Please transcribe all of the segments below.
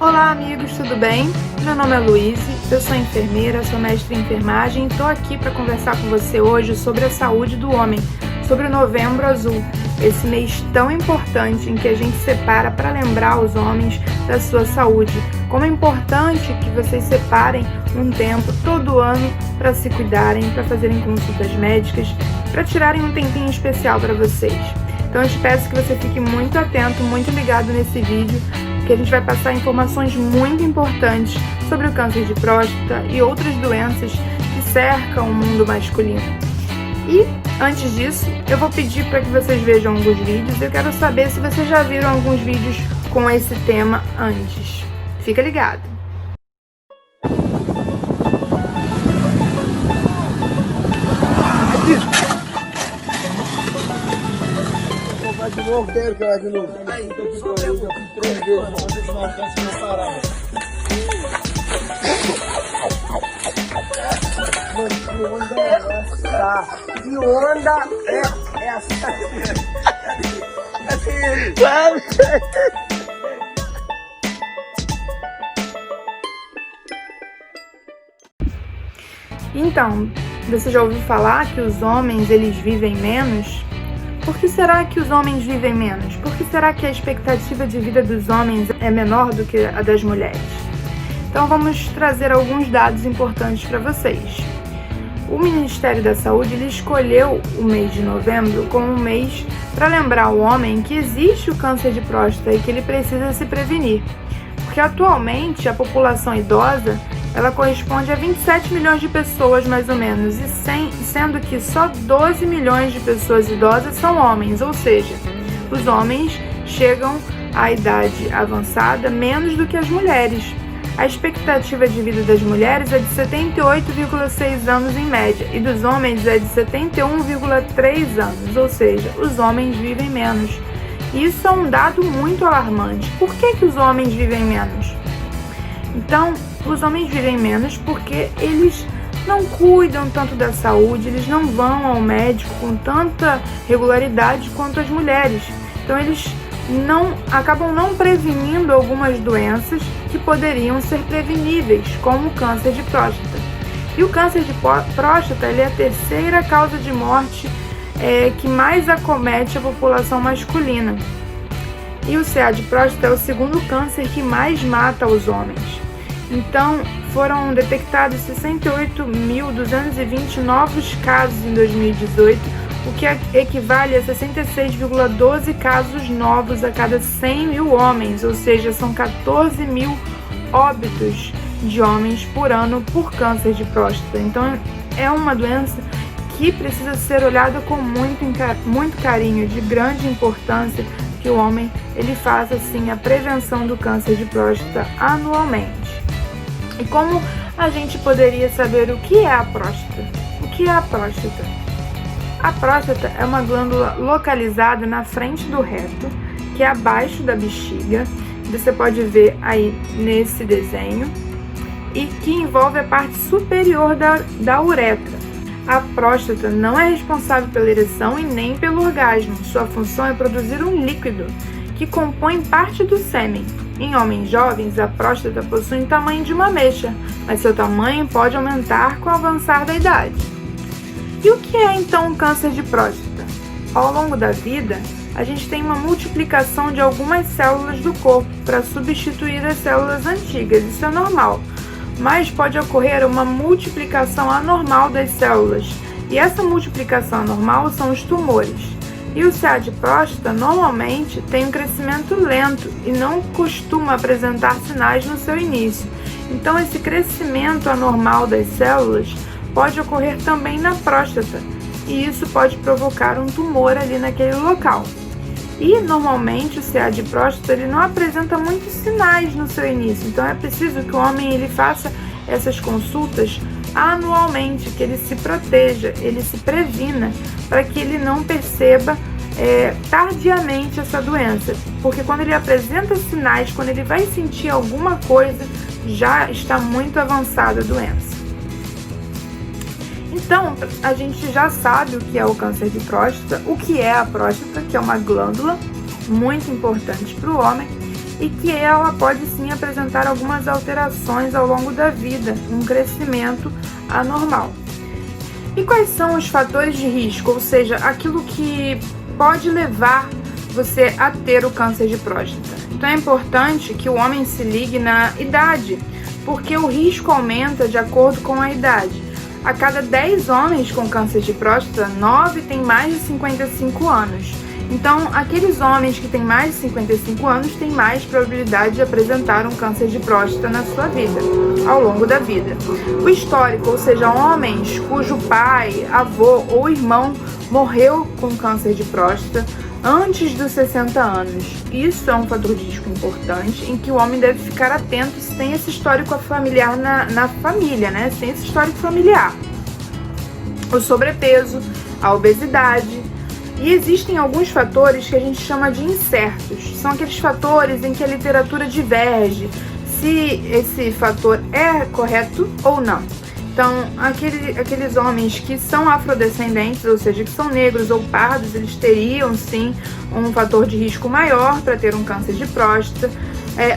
Olá amigos, tudo bem? Meu nome é Luíse, eu sou enfermeira, sou mestre em enfermagem e estou aqui para conversar com você hoje sobre a saúde do homem, sobre o Novembro Azul, esse mês tão importante em que a gente separa para lembrar os homens da sua saúde. Como é importante que vocês separem um tempo todo ano para se cuidarem, para fazerem consultas médicas, para tirarem um tempinho especial para vocês. Então eu te peço que você fique muito atento, muito ligado nesse vídeo, que a gente vai passar informações muito importantes sobre o câncer de próstata e outras doenças que cercam o mundo masculino. E, antes disso, eu vou pedir para que vocês vejam alguns vídeos. Eu quero saber se vocês já viram alguns vídeos com esse tema antes. Fica ligado! De novo, quero que vai de novo. Aí, só eu vou 3 vezes, vamos ver se não alcança meu parado. Que onda é essa? Então, você já ouviu falar que os homens eles vivem menos? Por que será que os homens vivem menos? Por que será que a expectativa de vida dos homens é menor do que a das mulheres? Então vamos trazer alguns dados importantes para vocês. O Ministério da Saúde ele escolheu o mês de novembro como um mês para lembrar o homem que existe o câncer de próstata e que ele precisa se prevenir. Porque atualmente a população idosa ela corresponde a 27 milhões de pessoas, mais ou menos, e sendo que só 12 milhões de pessoas idosas são homens, ou seja, os homens chegam à idade avançada menos do que as mulheres. A expectativa de vida das mulheres é de 78,6 anos em média, e dos homens é de 71,3 anos, ou seja, os homens vivem menos. Isso é um dado muito alarmante. Por que os homens vivem menos? Então, os homens vivem menos porque eles não cuidam tanto da saúde, eles não vão ao médico com tanta regularidade quanto as mulheres. Então, eles acabam não prevenindo algumas doenças que poderiam ser preveníveis, como o câncer de próstata. E o câncer de próstata ele é a terceira causa de morte que mais acomete a população masculina. E o CA de próstata é o segundo câncer que mais mata os homens. Então, foram detectados 68.220 novos casos em 2018, o que equivale a 66,12 casos novos a cada 100 mil homens, ou seja, são 14 mil óbitos de homens por ano por câncer de próstata. Então, é uma doença que precisa ser olhada com muito carinho, de grande importância, que o homem ele faça assim a prevenção do câncer de próstata anualmente. E como a gente poderia saber o que é a próstata? O que é a próstata? A próstata é uma glândula localizada na frente do reto, que é abaixo da bexiga. Você pode ver aí nesse desenho, e que envolve a parte superior da uretra. A próstata não é responsável pela ereção e nem pelo orgasmo. Sua função é produzir um líquido que compõe parte do sêmen. Em homens jovens, a próstata possui o tamanho de uma ameixa, mas seu tamanho pode aumentar com o avançar da idade. E o que é então o câncer de próstata? Ao longo da vida, a gente tem uma multiplicação de algumas células do corpo para substituir as células antigas, isso é normal. Mas pode ocorrer uma multiplicação anormal das células, e essa multiplicação anormal são os tumores. E o CA de próstata normalmente tem um crescimento lento e não costuma apresentar sinais no seu início. Então esse crescimento anormal das células pode ocorrer também na próstata, e isso pode provocar um tumor ali naquele local. E normalmente o CA de próstata ele não apresenta muitos sinais no seu início, então é preciso que o homem ele faça essas consultas anualmente, que ele se proteja, ele se previna, para que ele não perceba tardiamente essa doença, porque quando ele apresenta sinais, quando ele vai sentir alguma coisa, já está muito avançada a doença. Então, a gente já sabe o que é o câncer de próstata, o que é a próstata, que é uma glândula muito importante para o homem, e que ela pode sim apresentar algumas alterações ao longo da vida, um crescimento anormal. E quais são os fatores de risco, ou seja, aquilo que pode levar você a ter o câncer de próstata? Então é importante que o homem se ligue na idade, porque o risco aumenta de acordo com a idade. A cada 10 homens com câncer de próstata, 9 têm mais de 55 anos. Então, aqueles homens que têm mais de 55 anos têm mais probabilidade de apresentar um câncer de próstata na sua vida, ao longo da vida. O histórico, ou seja, homens cujo pai, avô ou irmão morreu com câncer de próstata antes dos 60 anos. Isso é um fator de risco importante em que o homem deve ficar atento se tem esse histórico familiar na família, né? Se tem esse histórico familiar. O sobrepeso, a obesidade. E existem alguns fatores que a gente chama de incertos. São aqueles fatores em que a literatura diverge se esse fator é correto ou não. Então, aqueles homens que são afrodescendentes, ou seja, que são negros ou pardos, eles teriam sim um fator de risco maior para ter um câncer de próstata.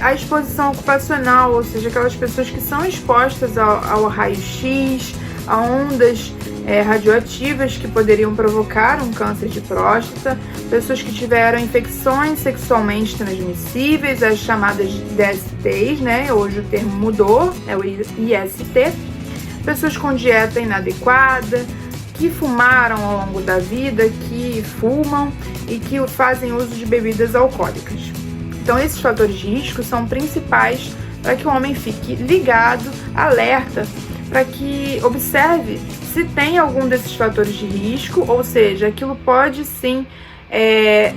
A exposição ocupacional, ou seja, aquelas pessoas que são expostas ao raio-x, a ondas radioativas que poderiam provocar um câncer de próstata, pessoas que tiveram infecções sexualmente transmissíveis, as chamadas DSTs, né? Hoje o termo mudou, é o IST, pessoas com dieta inadequada, que fumaram ao longo da vida, que fumam e que fazem uso de bebidas alcoólicas. Então esses fatores de risco são principais para que o homem fique ligado, alerta, para que observe se tem algum desses fatores de risco, ou seja, aquilo pode sim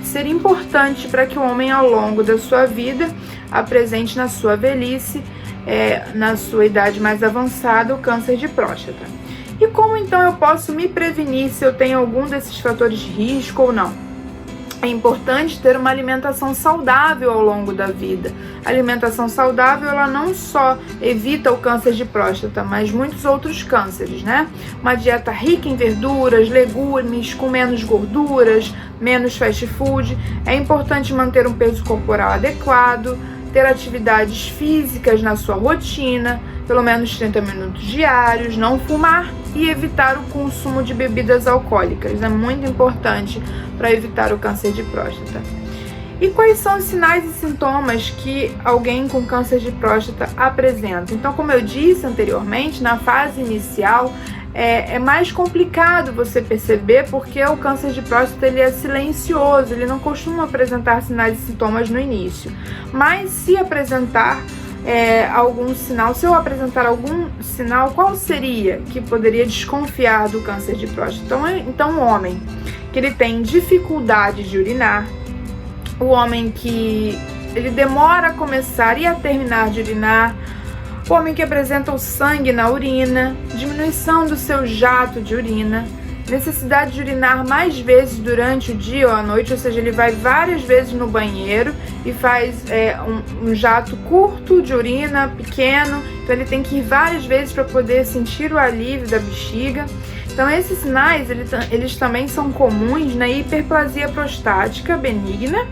ser importante para que o homem ao longo da sua vida apresente na sua velhice, na sua idade mais avançada, o câncer de próstata. E como então eu posso me prevenir se eu tenho algum desses fatores de risco ou não? É importante ter uma alimentação saudável ao longo da vida. A alimentação saudável, ela não só evita o câncer de próstata, mas muitos outros cânceres, né? Uma dieta rica em verduras, legumes, com menos gorduras, menos fast food. É importante manter um peso corporal adequado, ter atividades físicas na sua rotina, pelo menos 30 minutos diários, não fumar e evitar o consumo de bebidas alcoólicas. É muito importante para evitar o câncer de próstata. E quais são os sinais e sintomas que alguém com câncer de próstata apresenta? Então, como eu disse anteriormente, na fase inicial é mais complicado você perceber, porque o câncer de próstata ele é silencioso, ele não costuma apresentar sinais e sintomas no início. Mas se apresentar algum sinal, se eu apresentar algum sinal, qual seria que poderia desconfiar do câncer de próstata? Então, o homem que ele tem dificuldade de urinar, o homem que ele demora a começar e a terminar de urinar, o homem que apresenta o sangue na urina, diminuição do seu jato de urina, necessidade de urinar mais vezes durante o dia ou a noite, ou seja, ele vai várias vezes no banheiro e faz um jato curto de urina, pequeno, então ele tem que ir várias vezes para poder sentir o alívio da bexiga. Então esses sinais, eles também são comuns na hiperplasia prostática benigna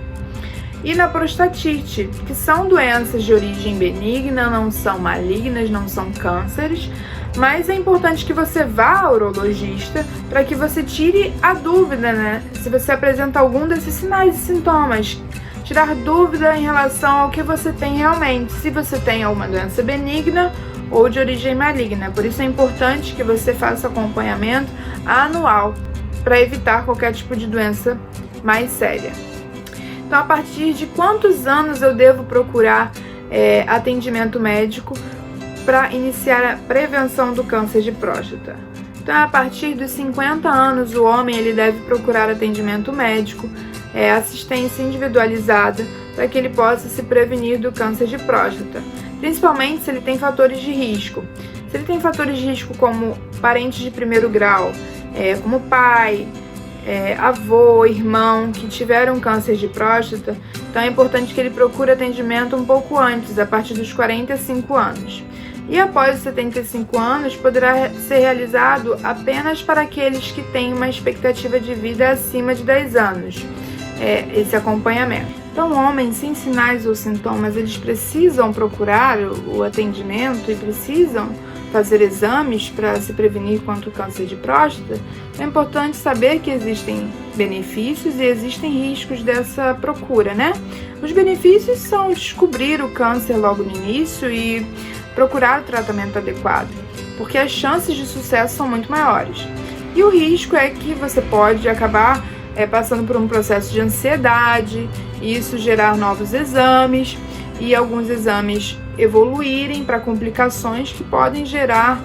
e na prostatite, que são doenças de origem benigna, não são malignas, não são cânceres, mas é importante que você vá ao urologista para que você tire a dúvida, né? Se você apresenta algum desses sinais e sintomas, tirar dúvida em relação ao que você tem realmente, se você tem alguma doença benigna ou de origem maligna. Por isso é importante que você faça acompanhamento anual para evitar qualquer tipo de doença mais séria. Então, a partir de quantos anos eu devo procurar atendimento médico para iniciar a prevenção do câncer de próstata? Então, a partir dos 50 anos, o homem ele deve procurar atendimento médico, assistência individualizada, para que ele possa se prevenir do câncer de próstata, principalmente se ele tem fatores de risco. Se ele tem fatores de risco como parentes de primeiro grau, como pai, avô, irmão, que tiveram câncer de próstata, então é importante que ele procure atendimento um pouco antes, a partir dos 45 anos. E após os 75 anos, poderá ser realizado apenas para aqueles que têm uma expectativa de vida acima de 10 anos, esse acompanhamento. Então, homens sem sinais ou sintomas, eles precisam procurar o atendimento e precisam fazer exames para se prevenir contra o câncer de próstata. É importante saber que existem benefícios e existem riscos dessa procura, né? Os benefícios são descobrir o câncer logo no início e procurar o tratamento adequado, porque as chances de sucesso são muito maiores. E o risco é que você pode acabar passando por um processo de ansiedade, e isso gerar novos exames e alguns exames evoluírem para complicações que podem gerar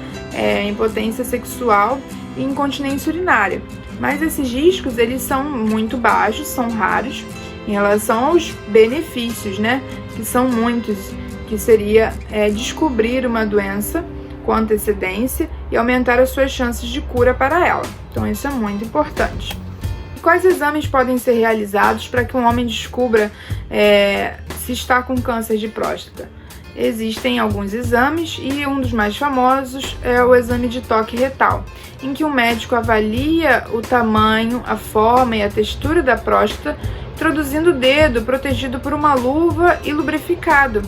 impotência sexual e incontinência urinária. Mas esses riscos, eles são muito baixos, são raros em relação aos benefícios, né? Que são muitos, que seria descobrir uma doença com antecedência e aumentar as suas chances de cura para ela. Então isso é muito importante. Quais exames podem ser realizados para que um homem descubra se está com câncer de próstata? Existem alguns exames e um dos mais famosos é o exame de toque retal, em que o médico avalia o tamanho, a forma e a textura da próstata, introduzindo o dedo protegido por uma luva e lubrificado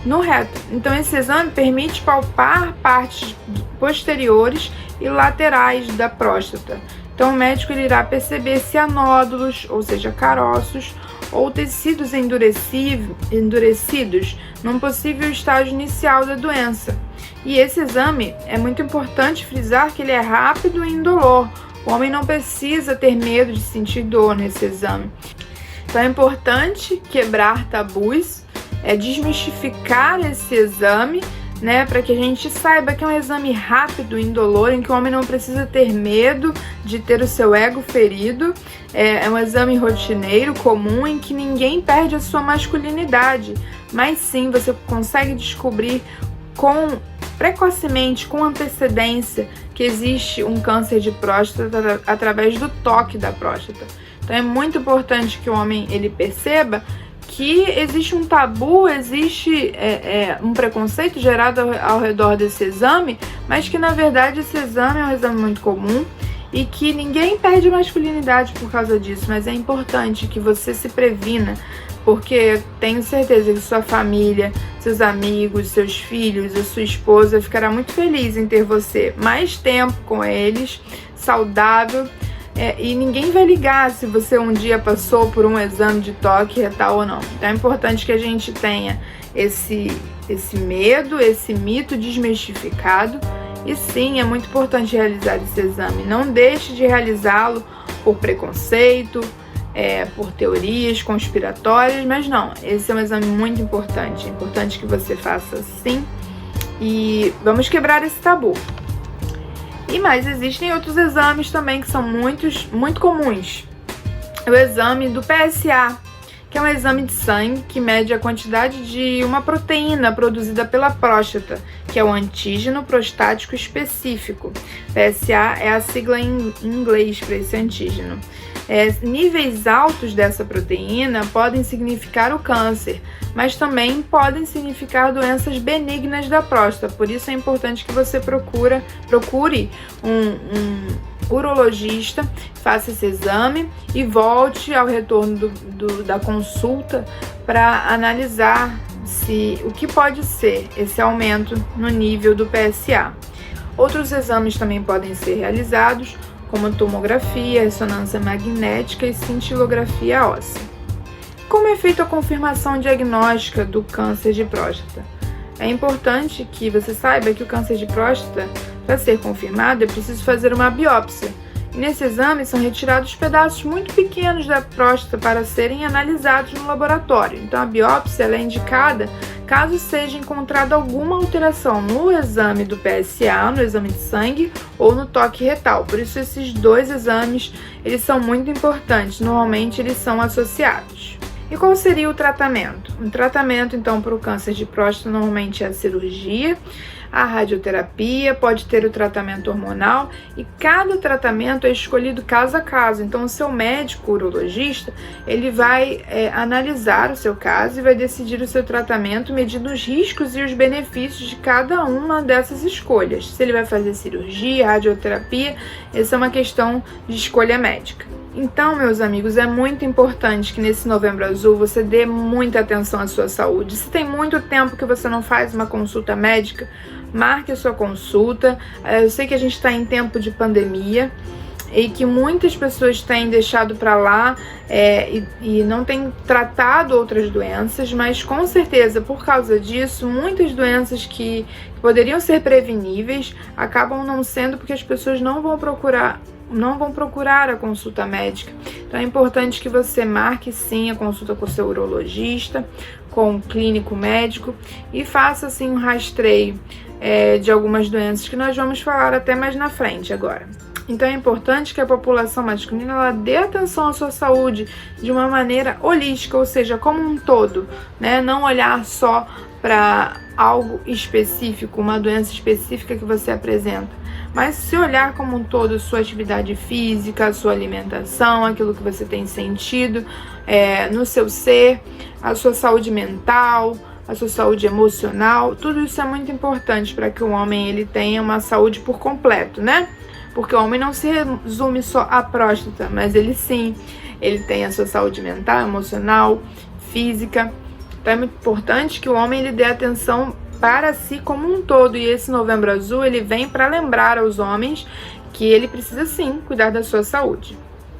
no reto. Então esse exame permite palpar partes posteriores e laterais da próstata. Então o médico irá perceber se há nódulos, ou seja, caroços, ou tecidos endurecidos num possível estágio inicial da doença. E esse exame é muito importante frisar que ele é rápido e indolor. O homem não precisa ter medo de sentir dor nesse exame. Então é importante quebrar tabus, desmistificar esse exame, né, para que a gente saiba que é um exame rápido e indolor, em que o homem não precisa ter medo de ter o seu ego ferido. É um exame rotineiro, comum, em que ninguém perde a sua masculinidade, mas sim você consegue descobrir precocemente, com antecedência, que existe um câncer de próstata através do toque da próstata. Então é muito importante que o homem ele perceba que existe um tabu, existe um preconceito gerado ao redor desse exame, mas que na verdade esse exame é um exame muito comum e que ninguém perde masculinidade por causa disso, mas é importante que você se previna, porque tenho certeza que sua família, seus amigos, seus filhos, a sua esposa ficará muito feliz em ter você mais tempo com eles, saudável. E ninguém vai ligar se você um dia passou por um exame de toque retal ou não. Então é importante que a gente tenha esse medo, esse mito desmistificado. E sim, é muito importante realizar esse exame. Não deixe de realizá-lo por preconceito, por teorias conspiratórias, mas não, esse é um exame muito importante. É importante que você faça sim. E vamos quebrar esse tabu. E mais, existem outros exames também que são muito comuns. O exame do PSA, que é um exame de sangue que mede a quantidade de uma proteína produzida pela próstata, que é o antígeno prostático específico. PSA é a sigla em inglês para esse antígeno. Níveis altos dessa proteína podem significar o câncer, mas também podem significar doenças benignas da próstata. Por isso é importante que você procure um urologista, faça esse exame e volte ao retorno da consulta para analisar o que pode ser esse aumento no nível do PSA. Outros exames também podem ser realizados, como tomografia, ressonância magnética e cintilografia óssea. Como é feita a confirmação diagnóstica do câncer de próstata? É importante que você saiba que o câncer de próstata, para ser confirmado, é preciso fazer uma biópsia. E nesse exame são retirados pedaços muito pequenos da próstata para serem analisados no laboratório. Então a biópsia ela é indicada caso seja encontrada alguma alteração no exame do PSA, no exame de sangue ou no toque retal. Por isso esses dois exames eles são muito importantes, normalmente eles são associados. E qual seria o tratamento? O tratamento então para o câncer de próstata normalmente é a cirurgia, a radioterapia, pode ter o tratamento hormonal e cada tratamento é escolhido caso a caso. Então o seu médico urologista ele vai analisar o seu caso e vai decidir o seu tratamento medindo os riscos e os benefícios de cada uma dessas escolhas. Se ele vai fazer cirurgia, radioterapia, essa é uma questão de escolha médica. Então, meus amigos, é muito importante que nesse Novembro Azul você dê muita atenção à sua saúde. Se tem muito tempo que você não faz uma consulta médica, marque a sua consulta. Eu sei que a gente está em tempo de pandemia e que muitas pessoas têm deixado para lá e não têm tratado outras doenças, mas com certeza, por causa disso, muitas doenças que poderiam ser preveníveis acabam não sendo, porque as pessoas não vão procurar a consulta médica. Então é importante que você marque sim a consulta com o seu urologista, com o clínico médico e faça assim um rastreio de algumas doenças que nós vamos falar até mais na frente agora. Então é importante que a população masculina ela dê atenção à sua saúde de uma maneira holística, ou seja, como um todo, né? Não olhar só para algo específico, uma doença específica que você apresenta, mas se olhar como um todo, sua atividade física, sua alimentação, aquilo que você tem sentido no seu ser, a sua saúde mental, a sua saúde emocional, tudo isso é muito importante para que o homem ele tenha uma saúde por completo, né? Porque o homem não se resume só à próstata, mas ele tem a sua saúde mental, emocional, física. Então é muito importante que o homem ele dê atenção para si como um todo. E esse Novembro Azul ele vem para lembrar aos homens que ele precisa sim cuidar da sua saúde.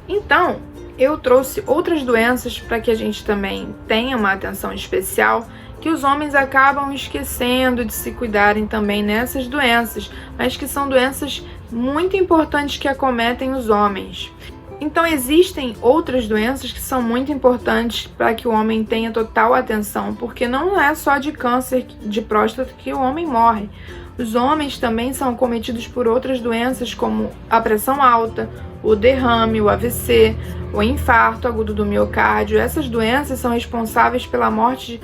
Então, eu trouxe outras doenças para que a gente também tenha uma atenção especial, que os homens acabam esquecendo de se cuidarem também nessas doenças, mas que são doenças muito importantes que acometem os homens. Então existem outras doenças que são muito importantes para que o homem tenha total atenção, porque não é só de câncer de próstata que o homem morre. Os homens também são acometidos por outras doenças como a pressão alta, o derrame, o AVC, o infarto agudo do miocárdio. Essas doenças são responsáveis pela morte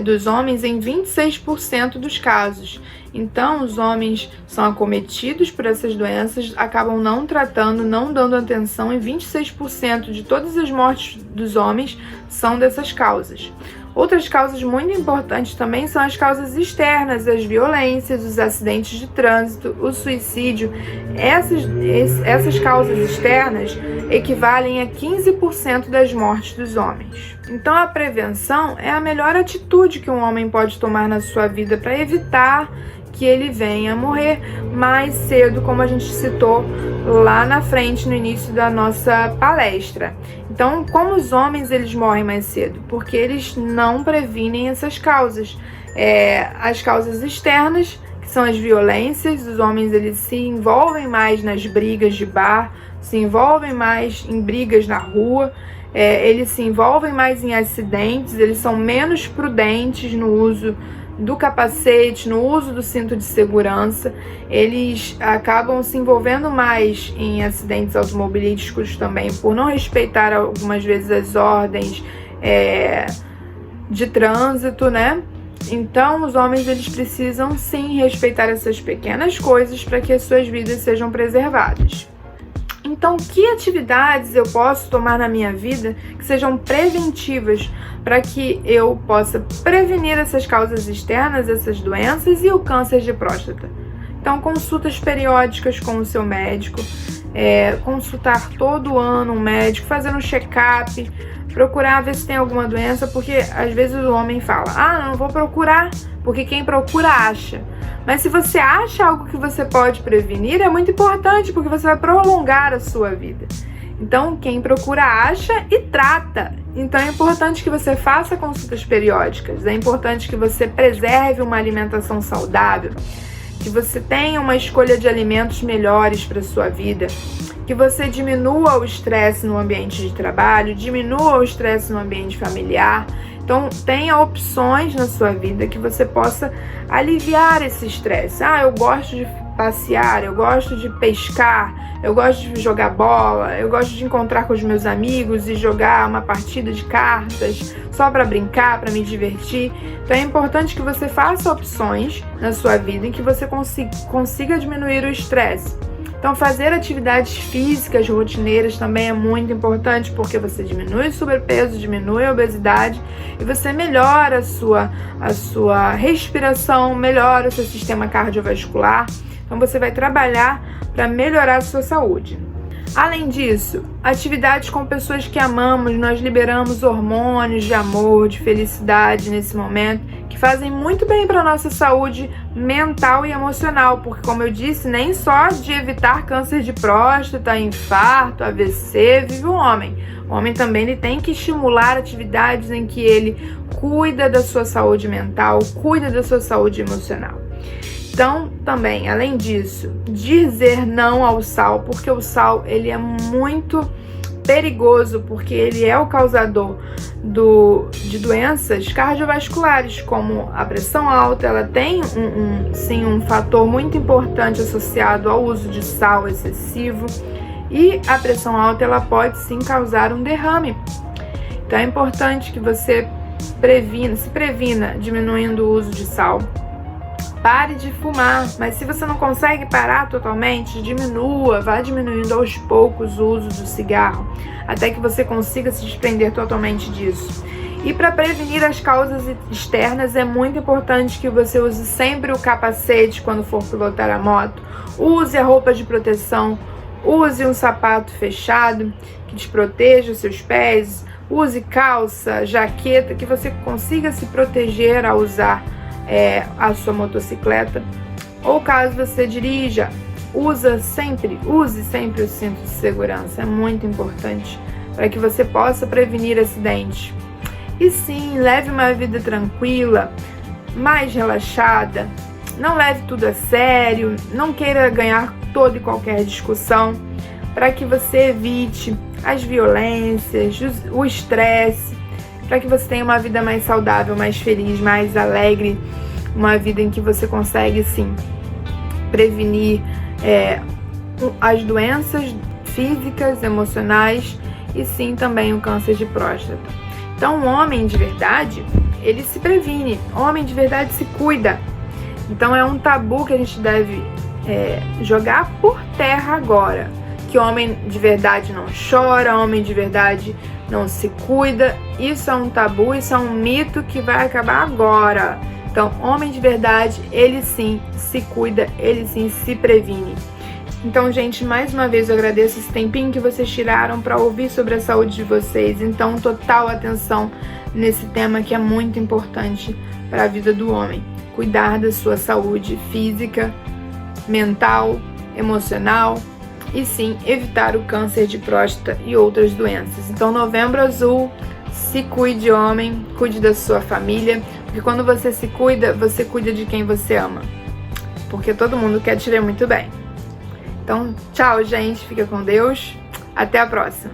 dos homens em 26% dos casos. Então, os homens são acometidos por essas doenças, acabam não tratando, não dando atenção, e 26% de todas as mortes dos homens são dessas causas. Outras causas muito importantes também são as causas externas, as violências, os acidentes de trânsito, o suicídio. Essas causas externas equivalem a 15% das mortes dos homens. Então a prevenção é a melhor atitude que um homem pode tomar na sua vida para evitar que ele venha a morrer mais cedo, como a gente citou lá na frente no início da nossa palestra. Então, como os homens eles morrem mais cedo? Porque eles não previnem essas causas. As causas externas, que são as violências, os homens eles se envolvem mais nas brigas de bar, se envolvem mais em brigas na rua, eles se envolvem mais em acidentes, eles são menos prudentes no uso do capacete, no uso do cinto de segurança, eles acabam se envolvendo mais em acidentes automobilísticos também, por não respeitar algumas vezes as ordens de trânsito, né? Então, os homens eles precisam sim respeitar essas pequenas coisas para que as suas vidas sejam preservadas. Então, que atividades eu posso tomar na minha vida que sejam preventivas para que eu possa prevenir essas causas externas, essas doenças e o câncer de próstata? Então, consultas periódicas com o seu médico, consultar todo ano um médico, fazer um check-up, procurar ver se tem alguma doença, porque às vezes o homem fala, não vou procurar, porque quem procura acha. Mas se você acha algo que você pode prevenir, é muito importante, porque você vai prolongar a sua vida. Então, quem procura acha e trata. Então, é importante que você faça consultas periódicas, é importante que você preserve uma alimentação saudável, que você tenha uma escolha de alimentos melhores para a sua vida, que você diminua o estresse no ambiente de trabalho, diminua o estresse no ambiente familiar. Então, tenha opções na sua vida que você possa aliviar esse estresse. Eu gosto de passear, eu gosto de pescar, eu gosto de jogar bola, eu gosto de encontrar com os meus amigos e jogar uma partida de cartas só para brincar, para me divertir. Então, é importante que você faça opções na sua vida em que você consiga diminuir o estresse. Então, fazer atividades físicas rotineiras também é muito importante, porque você diminui o sobrepeso, diminui a obesidade e você melhora a sua respiração, melhora o seu sistema cardiovascular. Então, você vai trabalhar para melhorar a sua saúde. Além disso, atividades com pessoas que amamos, nós liberamos hormônios de amor, de felicidade nesse momento, que fazem muito bem para a nossa saúde mental e emocional, porque, como eu disse, nem só de evitar câncer de próstata, infarto, AVC vive o homem. O homem também ele tem que estimular atividades em que ele cuida da sua saúde mental, cuida da sua saúde emocional. Então, também, além disso, dizer não ao sal, porque o sal ele é muito perigoso, porque ele é o causador de doenças cardiovasculares, como a pressão alta. Ela tem um fator muito importante associado ao uso de sal excessivo, e a pressão alta ela pode sim causar um derrame. Então é importante que você se previna diminuindo o uso de sal. Pare de fumar, mas se você não consegue parar totalmente, diminua, vá diminuindo aos poucos o uso do cigarro, até que você consiga se desprender totalmente disso. E para prevenir as causas externas, é muito importante que você use sempre o capacete quando for pilotar a moto, use a roupa de proteção, use um sapato fechado que te proteja os seus pés, use calça, jaqueta, que você consiga se proteger ao usar a sua motocicleta. Ou caso você dirija, use sempre o cinto de segurança, é muito importante para que você possa prevenir acidentes. E sim, leve uma vida tranquila, mais relaxada, não leve tudo a sério, não queira ganhar toda e qualquer discussão, para que você evite as violências, o estresse, para que você tenha uma vida mais saudável, mais feliz, mais alegre, uma vida em que você consegue, sim, prevenir as doenças físicas, emocionais e, sim, também o câncer de próstata. Então, o homem de verdade, ele se previne, o homem de verdade se cuida. Então, é um tabu que a gente deve jogar por terra agora, que homem de verdade não chora, homem de verdade não se cuida. Isso é um tabu, isso é um mito que vai acabar agora. Então, homem de verdade, ele sim se cuida, ele sim se previne. Então, gente, mais uma vez eu agradeço esse tempinho que vocês tiraram para ouvir sobre a saúde de vocês. Então, total atenção nesse tema que é muito importante para a vida do homem. Cuidar da sua saúde física, mental, emocional e sim, evitar o câncer de próstata e outras doenças. Então, Novembro Azul, se cuide, homem, cuide da sua família, porque quando você se cuida, você cuida de quem você ama, porque todo mundo quer te ver muito bem. Então, tchau, gente, fica com Deus, até a próxima.